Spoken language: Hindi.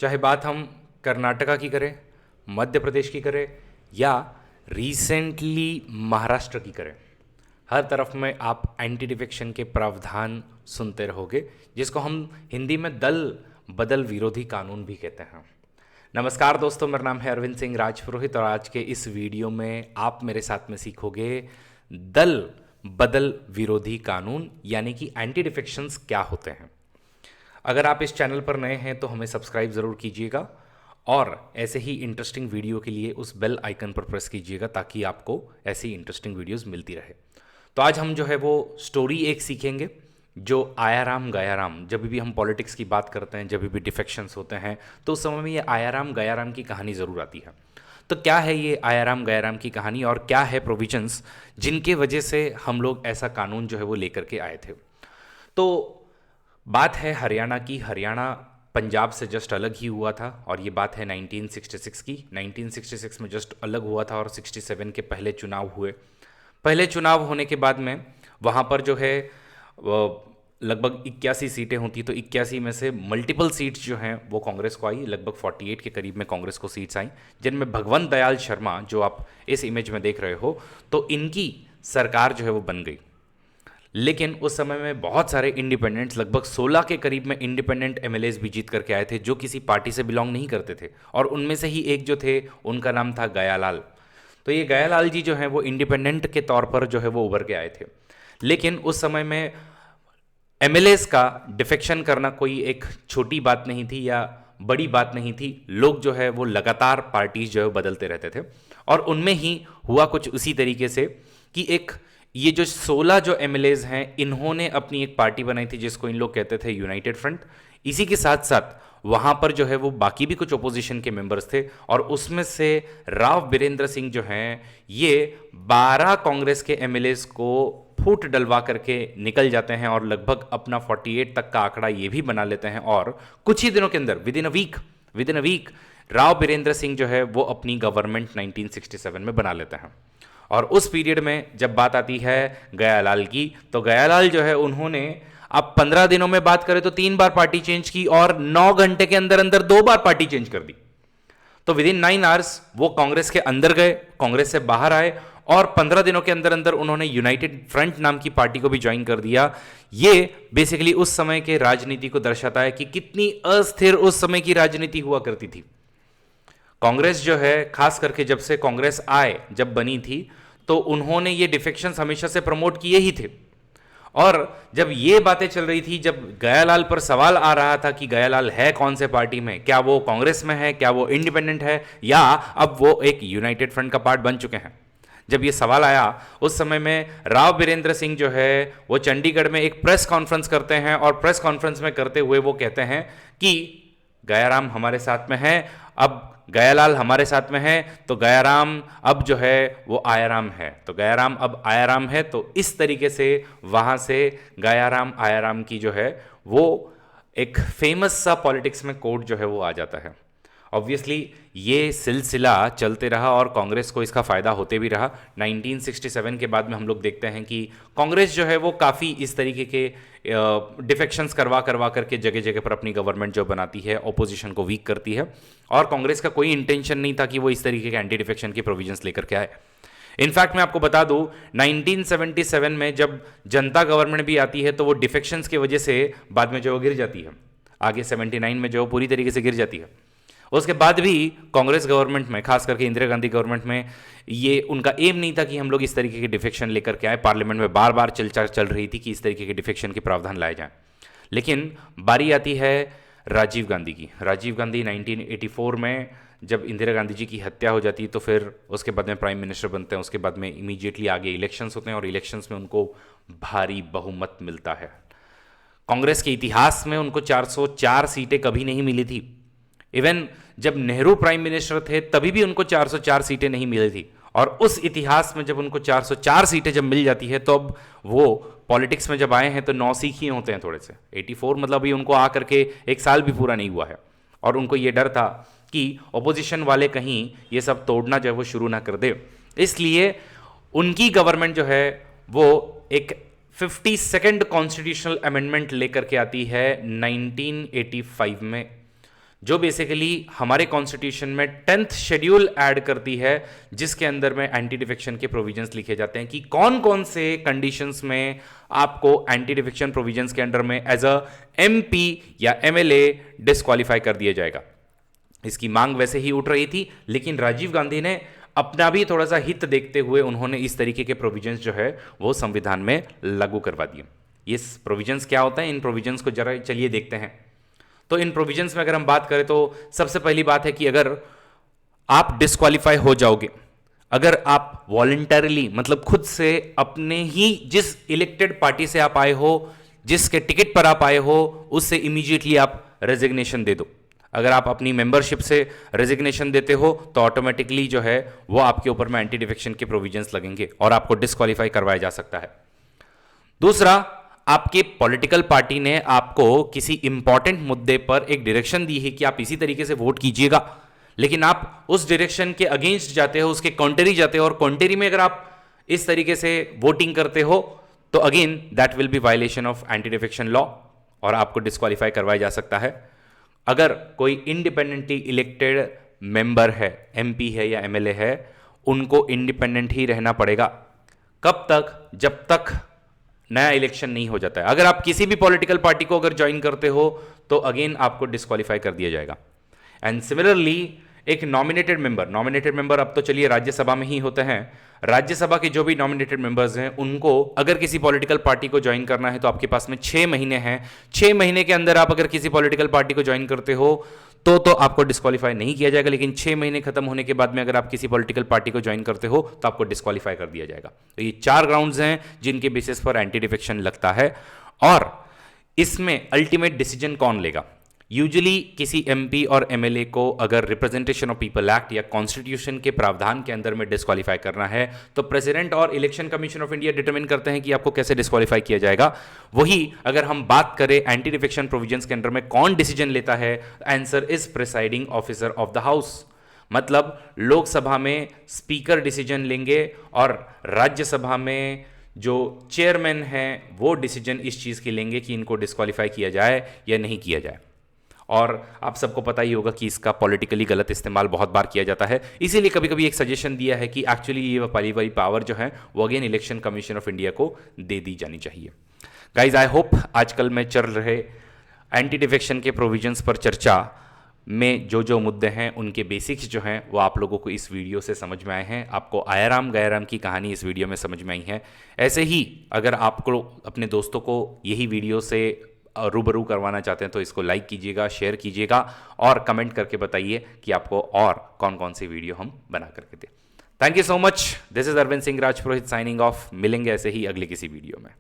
चाहे बात हम कर्नाटका की करें, मध्य प्रदेश की करें या रिसेंटली महाराष्ट्र की करें, हर तरफ में आप एंटी डिफेक्शन के प्रावधान सुनते रहोगे, जिसको हम हिंदी में दल बदल विरोधी कानून भी कहते हैं। नमस्कार दोस्तों, मेरा नाम है अरविंद सिंह राजपुरोहित और आज के इस वीडियो में आप मेरे साथ में सीखोगे दल बदल विरोधी कानून यानी कि एंटी डिफेक्शंस क्या होते हैं। अगर आप इस चैनल पर नए हैं तो हमें सब्सक्राइब ज़रूर कीजिएगा और ऐसे ही इंटरेस्टिंग वीडियो के लिए उस बेल आइकन पर प्रेस कीजिएगा ताकि आपको ऐसी इंटरेस्टिंग वीडियोस मिलती रहे। तो आज हम जो है वो स्टोरी एक सीखेंगे जो आयाराम गयाराम, जब भी हम पॉलिटिक्स की बात करते हैं, जब भी डिफेक्शंस होते हैं तो उस समय में ये आयाराम गयाराम की कहानी ज़रूर आती है। तो क्या है ये आयाराम गयाराम की कहानी और क्या है प्रोविजंस जिनके वजह से हम लोग ऐसा कानून जो है वो लेकर के आए थे। तो बात है हरियाणा की। हरियाणा पंजाब से जस्ट अलग ही हुआ था और ये बात है 1966 की। 1966 में जस्ट अलग हुआ था और 67 के पहले चुनाव हुए। पहले चुनाव होने के बाद में वहाँ पर जो है लगभग 81 सीटें होती, तो 81 में से मल्टीपल सीट्स जो हैं वो कांग्रेस को आई। लगभग 48 के करीब में कांग्रेस को सीट्स आई, जिनमें भगवंत दयाल शर्मा जो आप इस इमेज में देख रहे हो, तो इनकी सरकार जो है वो बन गई। लेकिन उस समय में बहुत सारे इंडिपेंडेंट्स, लगभग 16 के करीब में इंडिपेंडेंट एमएलएज भी जीत करके आए थे जो किसी पार्टी से बिलोंग नहीं करते थे, और उनमें से ही एक जो थे उनका नाम था गयालाल। तो ये गयालाल जी जो हैं वो इंडिपेंडेंट के तौर पर जो है वो उभर के आए थे। लेकिन उस समय में एमएलएज का डिफेक्शन करना कोई एक छोटी बात नहीं थी या बड़ी बात नहीं थी। लोग जो है वो लगातार पार्टीज जो है बदलते रहते थे और उनमें ही हुआ कुछ उसी तरीके से कि ये जो 16 जो एमएलएज हैं इन्होंने अपनी एक पार्टी बनाई थी जिसको इन लोग कहते थे यूनाइटेड फ्रंट। इसी के साथ साथ वहां पर जो है वो बाकी भी कुछ ओपोजिशन के मेंबर्स थे और उसमें से राव बीरेंद्र सिंह जो हैं ये 12 कांग्रेस के एमएलएज को फूट डलवा करके निकल जाते हैं और लगभग अपना 48 तक का आंकड़ा ये भी बना लेते हैं और कुछ ही दिनों के अंदर within a week Rao Birender Singh जो है वो अपनी गवर्नमेंट 1967 में बना लेते हैं। और उस पीरियड में जब बात आती है गयालाल की, तो गयालाल जो है उन्होंने अब 15 दिनों में बात करें तो 3 बार पार्टी चेंज की और 9 घंटे के अंदर अंदर 2 बार पार्टी चेंज कर दी। तो विद इन 9 आवर्स वो कांग्रेस के अंदर गए, कांग्रेस से बाहर आए और 15 दिनों के अंदर अंदर उन्होंने यूनाइटेड फ्रंट नाम की पार्टी को भी ज्वाइन कर दिया। ये बेसिकली उस समय के राजनीति को दर्शाता है कि कितनी अस्थिर उस समय की राजनीति हुआ करती थी। कांग्रेस जो है, खास करके जब से कांग्रेस जब बनी थी तो उन्होंने ये डिफेक्शंस हमेशा से प्रमोट किए ही थे। और जब ये बातें चल रही थी, जब गयालाल पर सवाल आ रहा था कि गयालाल है कौन से पार्टी में, क्या वो कांग्रेस में है, क्या वो इंडिपेंडेंट है या अब वो एक यूनाइटेड फ्रंट का पार्ट बन चुके हैं, जब ये सवाल आया उस समय में राव बीरेंद्र सिंह जो है वो चंडीगढ़ में एक प्रेस कॉन्फ्रेंस करते हैं और प्रेस कॉन्फ्रेंस में करते हुए वो कहते हैं कि गयाराम हमारे साथ में है, अब गयालाल हमारे साथ में है, तो गयाराम अब जो है वो आयाराम है, तो गयाराम अब आयाराम है। तो इस तरीके से वहाँ से गयाराम आयाराम की जो है वो एक फेमस सा पॉलिटिक्स में कोड जो है वो आ जाता है। ऑब्वियसली ये सिलसिला चलते रहा और कांग्रेस को इसका फ़ायदा होते भी रहा। 1967 के बाद में हम लोग देखते हैं कि कांग्रेस जो है वो काफ़ी इस तरीके के डिफेक्शंस करवा करके जगह जगह पर अपनी गवर्नमेंट जो बनाती है, ओपोजिशन को वीक करती है, और कांग्रेस का कोई इंटेंशन नहीं था कि वो इस तरीके के एंटी डिफेक्शन की प्रोविजंस लेकर के आए। इनफैक्ट मैं आपको बता दूं 1977 में जब जनता गवर्नमेंट भी आती है तो वो डिफेक्शंस की वजह से बाद में जो गिर जाती है, आगे 79 में जो पूरी तरीके से गिर जाती है। उसके बाद भी कांग्रेस गवर्नमेंट में, खास करके इंदिरा गांधी गवर्नमेंट में, ये उनका एम नहीं था कि हम लोग इस तरीके के डिफेक्शन लेकर के आए। पार्लियामेंट में बार बार चल रही थी कि इस तरीके के डिफेक्शन के प्रावधान लाए जाएं। लेकिन बारी आती है राजीव गांधी की। राजीव गांधी 1984 में जब इंदिरा गांधी जी की हत्या हो जाती है तो फिर उसके बाद में प्राइम मिनिस्टर बनते हैं। उसके बाद में इमीडिएटली आगे इलेक्शंस होते हैं और इलेक्शंस में उनको भारी बहुमत मिलता है। कांग्रेस के इतिहास में उनको 404 सीटें कभी नहीं मिली थी। इवन जब नेहरू प्राइम मिनिस्टर थे तभी भी उनको 404 सीटें नहीं मिली थी, और उस इतिहास में जब उनको 404 सीटें जब मिल जाती है तो अब वो पॉलिटिक्स में जब आए हैं तो नौसीख ही होते हैं थोड़े से। 84 मतलब अभी उनको आकर के एक साल भी पूरा नहीं हुआ है और उनको ये डर था कि ओपोजिशन वाले कहीं ये सब तोड़ना जो है वो शुरू ना कर दे, इसलिए उनकी गवर्नमेंट जो है वो एक 52nd कॉन्स्टिट्यूशनल अमेंडमेंट लेकर के आती है 1985 में, जो बेसिकली हमारे कॉन्स्टिट्यूशन में 10th शेड्यूल ऐड करती है, जिसके अंदर में एंटी डिफेक्शन के प्रोविजंस लिखे जाते हैं कि कौन कौन से कंडीशंस में आपको एंटी डिफेक्शन प्रोविजंस के अंडर में एज अ एमपी या एमएलए डिस्क्वालीफाई कर दिया जाएगा। इसकी मांग वैसे ही उठ रही थी, लेकिन राजीव गांधी ने अपना भी थोड़ा सा हित देखते हुए उन्होंने इस तरीके के प्रोविजंस जो है वो संविधान में लागू करवा दिए। ये प्रोविजंस क्या होता है, इन प्रोविजंस को जरा चलिए देखते हैं। तो इन प्रोविजंस में अगर हम बात करें तो सबसे पहली बात है कि अगर आप डिस्क्वालीफाई हो जाओगे, अगर आप वॉलंटरली मतलब खुद से अपने ही जिस इलेक्टेड पार्टी से आप आए हो, जिसके टिकट पर आप आए हो, उससे इमीडिएटली आप रेजिग्नेशन दे दो। अगर आप अपनी मेंबरशिप से रेजिग्नेशन देते हो तो ऑटोमेटिकली जो है वो आपके ऊपर में एंटी डिफेक्शन के प्रोविजंस लगेंगे और आपको डिस्क्वालीफाई करवाया जा सकता है। दूसरा, आपके पॉलिटिकल पार्टी ने आपको किसी इंपॉर्टेंट मुद्दे पर एक डायरेक्शन दी है कि आप इसी तरीके से वोट कीजिएगा, लेकिन आप उस डायरेक्शन के अगेंस्ट जाते हो, उसके कॉन्ट्री जाते हो, और कॉन्ट्री में अगर आप इस तरीके से वोटिंग करते हो तो again that will be violation of anti defection law और आपको डिस्क्वालीफाई करवाया जा सकता है। अगर कोई इंडिपेंडेंटली इलेक्टेड मेंबर है, एमपी है या एमएलए है, उनको इंडिपेंडेंट ही रहना पड़ेगा। कब तक? जब तक नया इलेक्शन नहीं हो जाता है। अगर आप किसी भी पॉलिटिकल पार्टी को अगर ज्वाइन करते हो तो अगेन आपको डिस्क्वालीफाई कर दिया जाएगा। एंड सिमिलरली एक नॉमिनेटेड मेंबर अब तो चलिए राज्यसभा में ही होते हैं। राज्यसभा के जो भी नॉमिनेटेड मेंबर्स हैं उनको अगर किसी पॉलिटिकल पार्टी को ज्वाइन करना है तो आपके पास में 6 महीने हैं। 6 महीने के अंदर आप अगर किसी पॉलिटिकल पार्टी को ज्वाइन करते हो तो आपको डिस्क्वालीफाई नहीं किया जाएगा, लेकिन 6 महीने खत्म होने के बाद में अगर आप किसी पॉलिटिकल पार्टी को ज्वाइन करते हो तो आपको डिस्क्वालीफाई कर दिया जाएगा। तो ये 4 ग्राउंड्स हैं जिनके बेसिस पर एंटी डिफेक्शन लगता है। और इसमें अल्टीमेट डिसीजन कौन लेगा? यूजुअली किसी एमपी और एमएलए को अगर रिप्रेजेंटेशन ऑफ पीपल एक्ट या कॉन्स्टिट्यूशन के प्रावधान के अंदर में डिस्क्वालीफाई करना है तो प्रेसिडेंट और election commission of India determine करते हैं कि आपको कैसे डिस्क्वालीफाई किया जाएगा। वही अगर हम बात करें एंटी डिफेक्शन प्रोविजंस के अंदर में कौन डिसीजन लेता है, answer is presiding officer of the house. मतलब लोकसभा में स्पीकर डिसीजन लेंगे और राज्यसभा में जो चेयरमैन हैं वो डिसीजन इस चीज़ के लेंगे कि इनको डिस्क्वालीफाई किया जाए या नहीं किया जाए। और आप सबको पता ही होगा कि इसका पॉलिटिकली गलत इस्तेमाल बहुत बार किया जाता है, इसीलिए कभी कभी एक सजेशन दिया है कि एक्चुअली ये वाली पावर जो है वो again election commission of India को दे दी जानी चाहिए। गाइज, आई होप आजकल में चल रहे एंटी डिफेक्शन के प्रोविजंस पर चर्चा में जो मुद्दे हैं उनके बेसिक्स जो हैं वो आप लोगों को इस वीडियो से समझ में आए हैं। आपको आयाराम गयाराम की कहानी इस वीडियो में समझ में आई है। ऐसे ही अगर आपको अपने दोस्तों को यही वीडियो से रूबरू करवाना चाहते हैं तो इसको लाइक कीजिएगा, शेयर कीजिएगा और कमेंट करके बताइए कि आपको और कौन कौन सी वीडियो हम बना करके दें। Thank you so much. This is Arvind Singh Rajpurohit signing off. मिलेंगे ऐसे ही अगले किसी वीडियो में।